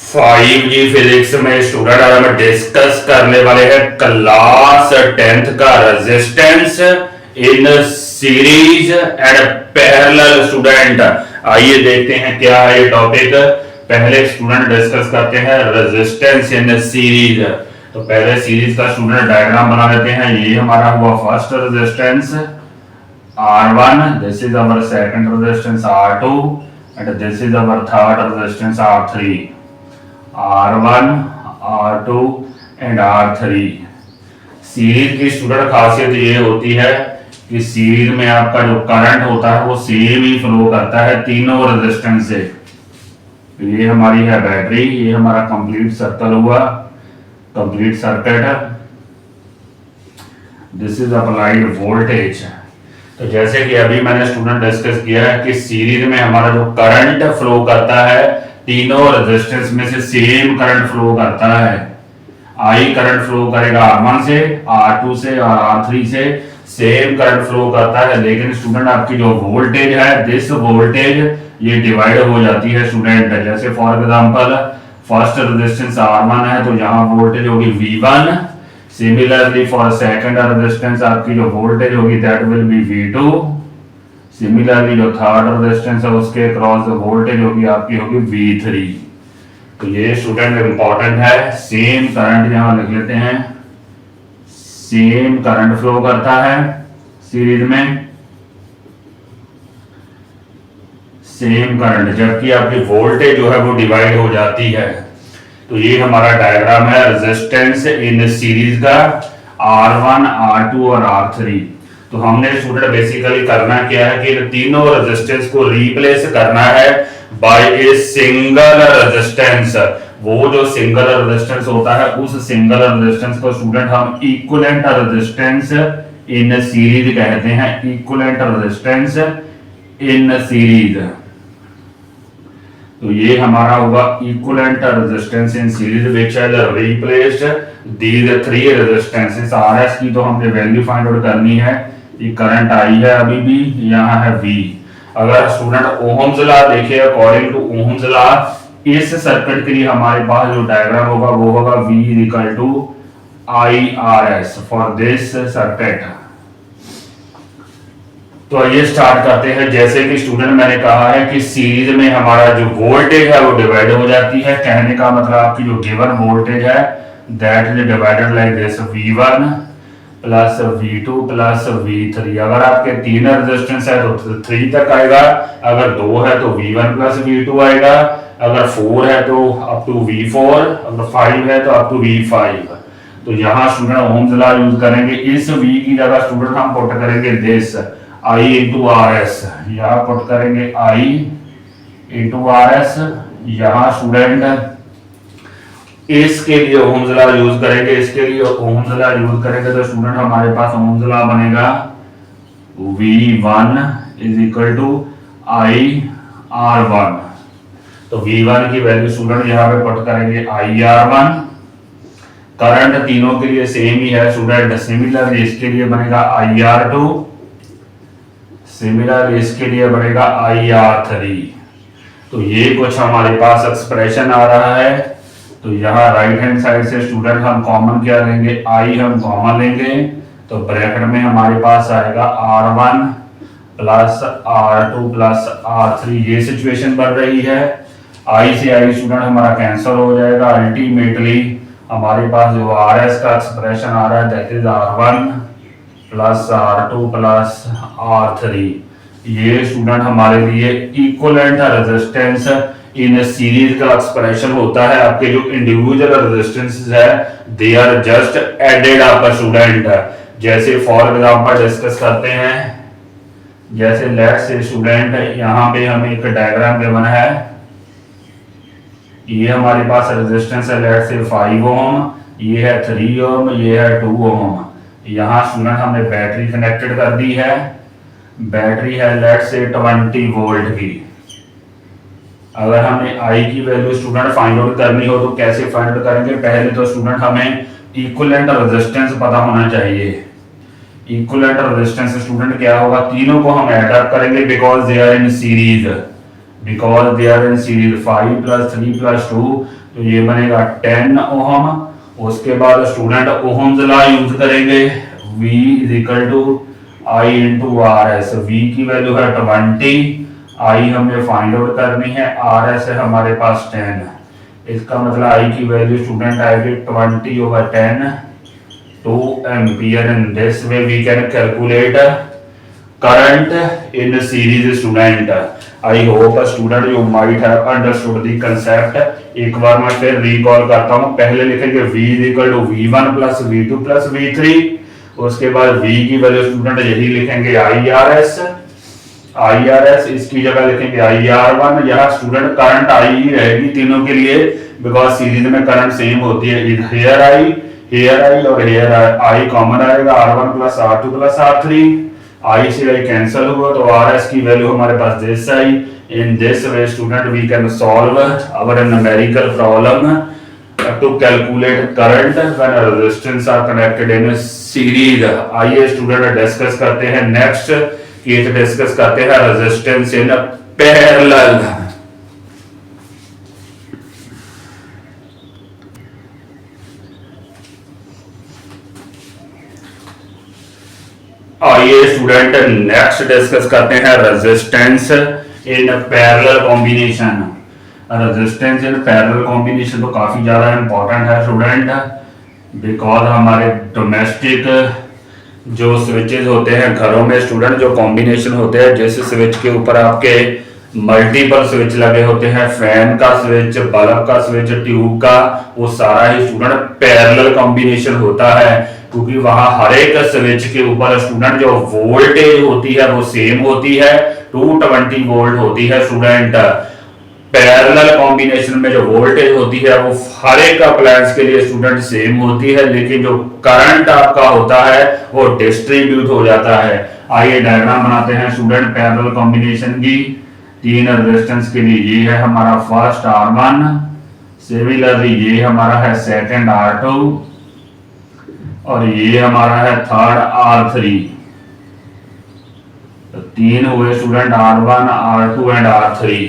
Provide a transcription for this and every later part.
5G physics में student आज हम डिस्कस करने वाले हैं क्लास 10th का resistance in series and parallel. Student आइए देखते हैं क्या है ये टॉपिक। पहले स्टूडेंट डिस्कस करते हैं रेजिस्टेंस इन सीरीज। तो पहले सीरीज का स्टूडेंट डायग्राम बना लेते हैं। ये हमारा हुआ first resistance R1, this is our second resistance R2 and this is our third resistance R3। R1, R2 and R3। Series की स्टूडेंट खासियत ये होती है कि सीरीज में आपका जो करंट होता है वो सेम ही फ्लो करता है तीनों रेजिस्टेंस से। ये हमारी है बैटरी, ये हमारा कंप्लीट सर्कल हुआ, complete circuit. This is applied voltage. तो जैसे कि अभी मैंने स्टूडेंट डिस्कस किया है कि सीरीज में हमारा जो करंट फ्लो करता है तीनों रेजिस्टेंस में से सेम करंट फ्लो करता है। आई करंट फ्लो करेगा R1 से, R2 से और R3 से सेम करंट फ्लो करता है। लेकिन स्टूडेंट आपकी जो वोल्टेज है, दिस वोल्टेज ये डिवाइड हो जाती है स्टूडेंट। जैसे for example first resistance R1 है तो यहाँ वोल्टेज होगी V1। Similarly for second resistance आपकी जो वोल्टेज होगी that will be V2। Similarly जो थर्ड रेजिस्टेंस है उसके क्रॉस वोल्टेज होगी आपकी होगी V3। तो ये स्टूडेंट इंपॉर्टेंट है। सेम करंट यहां लिख लेते हैं, सेम करंट फ्लो करता है सीरीज में, सेम करंट, जबकि आपकी वोल्टेज जो है वो डिवाइड हो जाती है। तो ये हमारा डायग्राम है रेजिस्टेंस इन सीरीज का R1, R2 और R3। तो हमने स्टूडेंट बेसिकली करना क्या है कि तीनों रेजिस्टेंस को रिप्लेस करना है बाय ए सिंगल रेजिस्टेंस। वो जो सिंगल रेजिस्टेंस होता है उस सिंगल रेजिस्टेंस को स्टूडेंट हम इक्विवेलेंट रेजिस्टेंस इन सीरीज कहते हैं। Equivalent resistance in series. तो ये हमारा होगा equivalent resistance in series which has replaced these three resistances. RS की तो हमने वैल्यू फाइंड आउट करनी है। ये करंट आई है अभी भी, यहाँ है V। अगर स्टूडेंट ओहम्स लॉ देखे अकॉर्डिंग टू ओहम्स लॉ इस सर्किट के लिए हमारे पास जो डायग्राम होगा वो होगा V equal to IRS for this circuit. तो आइए स्टार्ट करते हैं। जैसे कि स्टूडेंट मैंने कहा है कि सीरीज में हमारा जो वोल्टेज है वो डिवाइड हो जाती है। कहने का मतलब आपकी जो गिवन वोल्टेज है that is divided like this V1 plus V2 plus V3। अगर आपके तीन रेजिस्टेंस है तो 3 तक आएगा, अगर 2 है तो V1 प्लस V2 आएगा, अगर 4 है तो अप टू V4, अगर 5 है तो अप टू V5। तो यहाँ स्टूडेंट ओहम्स लॉ यूज करेंगे। इस V की जगह स्टूडेंट हम पुट करेंगे दिस I इंटू RS। यहाँ पुट करेंगे I इंटू RS। यहाँ स्टूडेंट इसके लिए ओहम्स लॉ यूज करेंगे। इसके लिए ओहम्स लॉ यूज करेंगे तो स्टूडेंट हमारे पास ओहम्स लॉ बनेगा V1 is equal to IR1। तो V1 की वैल्यू स्टूडेंट यहाँ पे पुट करेंगे IR1। करंट तीनों के लिए सेम ही है स्टूडेंट। सिमिलरली इसके लिए बनेगा IR2, सिमिलरली इसके लिए बनेगा IR3। तो ये कुछ हमारे पास एक्सप्रेशन आ रहा है। तो यहाँ राइट हैंड साइड से स्टूडेंट हम कॉमन क्या लेंगे, I हम कॉमन लेंगे तो ब्रैकेट में हमारे पास आएगा R1 plus R2 plus R3। ये सिचुएशन बन रही है। I से I स्टूडेंट हमारा कैंसिल हो जाएगा। अल्टीमेटली हमारे पास जो RS का एक्सप्रेशन आ रहा है that is R1 plus R2 plus R3। ये स्टूडेंट हमारे लिए इक्विवेलेंट रेजिस्टेंस इन सीरीज का एक्सप्रेशन होता है। आपके जो इंडिविजुअल रेजिस्टेंसेस है they are just added up student. जैसे फॉर एग्जांपल डिस्कस करते हैं, जैसे लेट्स से स्टूडेंट यहाँ पे हमें एक डायग्राम गिवन है। ये हमारे पास रेजिस्टेंस है लेट्स से 5 ओम, ये है 3 ओम, ये है 2 ओम। यहाँ स्टूडेंट हमने बैटरी कनेक्टेड कर दी है। बैटरी है लेट्स से 20 वोल्ट की। अगर हमें I की वैल्यू स्टूडेंट फाइंड आउट करनी हो तो कैसे फाइंड आउट करेंगे? पहले तो स्टूडेंट हमें इक्विवेलेंट रेजिस्टेंस पता होना चाहिए। इक्विवेलेंट रेजिस्टेंस स्टूडेंट क्या होगा, तीनों को हम ऐड अप करेंगे because they are in series. because they are in series 5 plus 3 plus 2 तो ये बनेगा 10 ओहम। उसके बाद स्टूडेंट ओहम्स लॉ यूज करेंगे, V is equal to I into R S. V की वैल्यू है 20, I हमें फाइंड आउट करनी है, आर एस है हमारे पास 10। इसका मतलब I की वैल्यू स्टूडेंट आएगी 20/10 2 ampere. In this way we can calculate current in series student. I hope student you might have understood the concept. एक बार मैं फिर रिकॉल करता हूं। पहले लिखेंगे V is equal to V1 plus V2 plus V3। उसके बाद V की वैल्यू स्टूडेंट यही लिखेंगे IRS। इसकी जगह लिखेंगे IR1। यहाँ स्टूडेंट करंट I ही रहेगी तीनों के लिए, बिकॉज सीरीज में करंट सेम होती है। हेयर I और हेयर I कॉमन आएगा, R1 plus R2 plus R3। I से I कैंसिल हुआ तो RS की वैल्यू हमारे पास दिस आई। In this way student we can solve our numerical problem to calculate current when a resistance are connected in a series। आइए student discuss करते हैं नेक्स्ट केस, डिस्कस करते हैं रेजिस्टेंस इन पैरेलल। आइए student next discuss करते हैं resistance in parallel combination. Resistance in parallel combination तो काफी ज्यादा इंपॉर्टेंट है स्टूडेंट, बिकॉज हमारे डोमेस्टिक जो स्विचेस होते हैं घरों में स्टूडेंट, जो कॉम्बिनेशन होते हैं, जिस स्विच के ऊपर आपके मल्टीपल स्विच लगे होते हैं, फैन का स्विच, बल्ब का स्विच, ट्यूब का, वो सारा ही स्टूडेंट पैरेलल कॉम्बिनेशन होता है। क्योंकि वहां हर एक स्विच के ऊपर स्टूडेंट जो वोल्टेज होती है वो सेम होती है, 220 वोल्ट होती है स्टूडेंट। पैरेलल कॉम्बिनेशन में जो वोल्टेज होती है वो हर एक अप्लायंस के लिए स्टूडेंट सेम होती है, लेकिन जो करंट आपका होता है वो डिस्ट्रीब्यूट हो जाता है। आइए डायग्राम बनाते हैं स्टूडेंट पैरेलल कॉम्बिनेशन की। तीन रेजिस्टेंस के लिए ये है हमारा फर्स्ट R1, सिमिलरली ये हमारा है सेकंड R2 और ये हमारा है थर्ड R3। तो तीन हुए student R1, R2 and R3।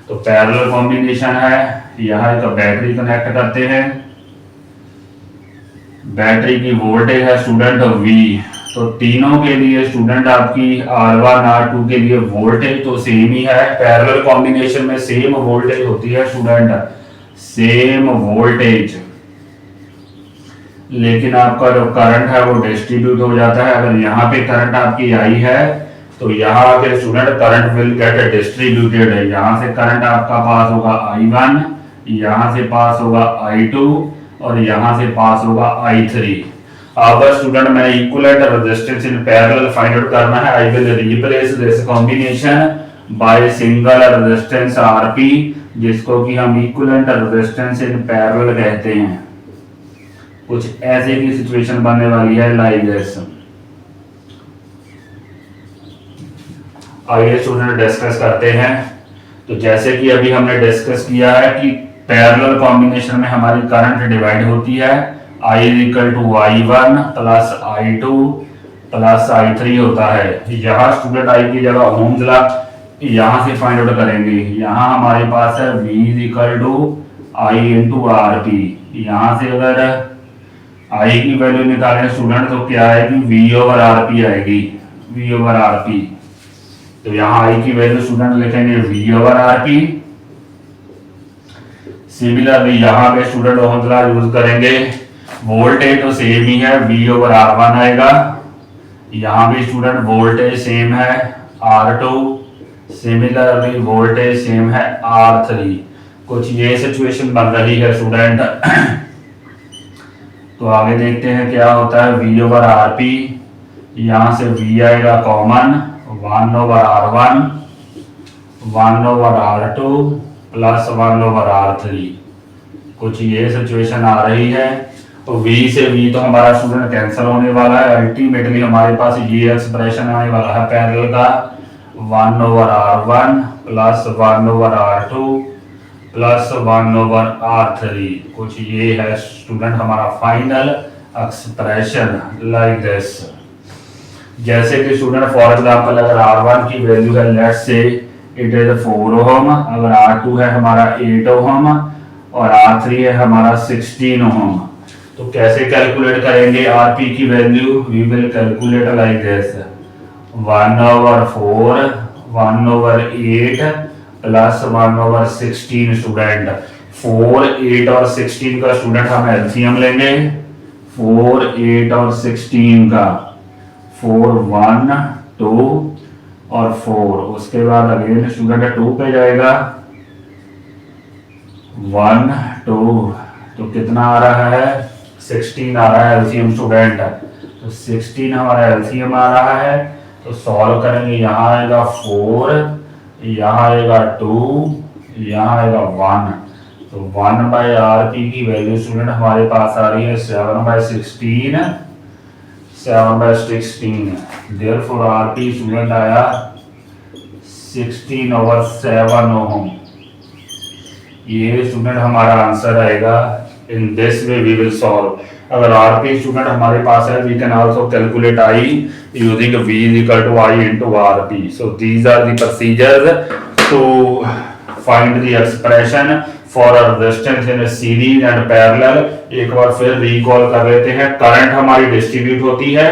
तो पैरेलल कॉम्बिनेशन है। यहां एक बैटरी कनेक्ट करते हैं, बैटरी की वोल्टेज है स्टूडेंट V। तो तीनों के लिए स्टूडेंट आपकी R1 R2 के लिए वोल्टेज तो सेम ही है। पैरेलल कॉम्बिनेशन में सेम वोल्टेज होती है स्टूडेंट, सेम वोल्टेज, लेकिन आपका जो करंट है वो डिस्ट्रीब्यूट हो जाता है। अगर यहाँ पे करंट आपकी I है तो यहाँ के student current will get distributed है। यहाँ से करंट आपका पास होगा I1, यहाँ से पास होगा I2 और यहाँ से पास होगा I3। अब स्टूडेंट मैं equivalent resistance in parallel find out करना है। I will replace this combination by single resistance Rp, जिसको कि हम इक्विवेलेंट रेजिस्टेंस इन पैरेलल कहते हैं। कुछ ऐसे की सिचुएशन बनने वाली है लाइक दिस। आइए स्टूडेंट डिस्कस करते हैं। तो जैसे कि अभी हमने डिस्कस किया है कि पैरेलल कॉम्बिनेशन में हमारी करंट डिवाइड होती है, I equal to I1 plus I2 plus I3 होता है। यहाँ स्टूडेंट I की जगह ओम्स लॉ यहाँ से फाइंड आउट करेंगे। यहाँ हमारे पास है V equal to I into RP। यहाँ से अगर I की वैल्यू निकालें स्टूडेंट तो क्या आएगी, V ओवर RP आएगी, V ओवर RP। तो यहाँ I की वैल्यू स्टूडेंट लिखेंगे V ओवर RP। सिमिलरली यहाँ पे स्टूडेंट ओम्स लॉ यूज करेंगे, वोल्टेज तो सेम ही है, V ओवर R1 आएगा। यहाँ भी स्टूडेंट वोल्टेज सेम है R2, सिमिलरली वोल्टेज सेम है R3। कुछ ये सिचुएशन बन रही है स्टूडेंट। तो आगे देखते हैं क्या होता है। V ओवर RP, यहाँ से V आएगा common, 1 over R1, 1 over R2 plus 1 over R3। कुछ ये सिचुएशन आ रही है। तो V से V तो हमारा स्टूडेंट कैंसिल होने वाला है। अल्टीमेटली हमारे पास ये एक्सप्रेशन आने वाला है पैरेलल का, 1 over R1 plus 1 over R2 plus 1 over R3। कुछ ये है स्टूडेंट हमारा फाइनल एक्सप्रेशन लाइक दिस। जैसे कि स्टूडेंट फॉर एग्जांपल अगर R1 की वैल्यू है लेट्स से इट इज 4 ओम, अगर R2 है हमारा 8 ओम और R3 है हमारा 16 ओम। तो कैसे कैलकुलेट करेंगे RP की value? We will calculate like this 1/4 1/8 plus 1/16 student. 4, 8 और 16 का स्टूडेंट हम एलसीएम लेंगे। 4, 8 और 16 का 4, 1, 2 और 4। उसके बाद अगेन स्टूडेंट 2 पे जाएगा 1, 2। तो कितना आ रहा है? 16 आ रहा है एलसीएम स्टूडेंट। तो 16 हमारा एलसीएम आ रहा है। तो सॉल्व करेंगे, यहाँ आएगा 4, यहाँ आएगा 2, यहाँ आएगा 1। तो 1/RP की वैल्यू स्टूडेंट हमारे पास आ रही है 7/16। 7/16 देयरफॉर RP स्टूडेंट आया 16/7 ओम। ये स्टूडेंट हमारा आंसर आएगा। In this way we will solve. अगर RP स्टूडेंट हमारे पास है, we can also calculate I using V is equal to I into RP. So these are the procedures to find the expression for a resistance in a series and parallel. एक बार फिर recall कर लेते हैं। Current हमारी distribute होती है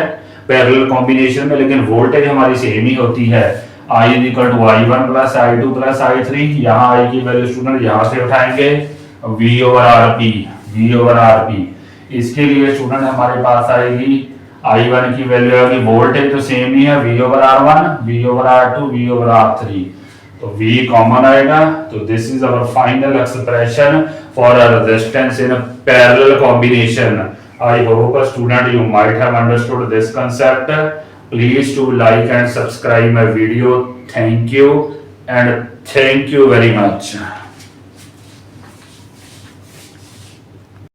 parallel combination में, लेकिन वोल्टेज हमारी सेम ही होती है। I is equal to I1 plus I2 plus I3। यहाँ I की वैल्यू स्टूडेंट यहाँ से उठाएंगे V over RP, V over RP। इसके लिए स्टूडेंट हमारे पास आएगी I1 की वैल्यू आएगी, वोल्टेज तो सेम ही है, V over R1, V over R2, V over R3। तो V कॉमन आएगा। तो this is our final expression for a resistance in a parallel combination. I hope student you might have understood this concept. Please to like and subscribe my video. Thank you and thank you very much.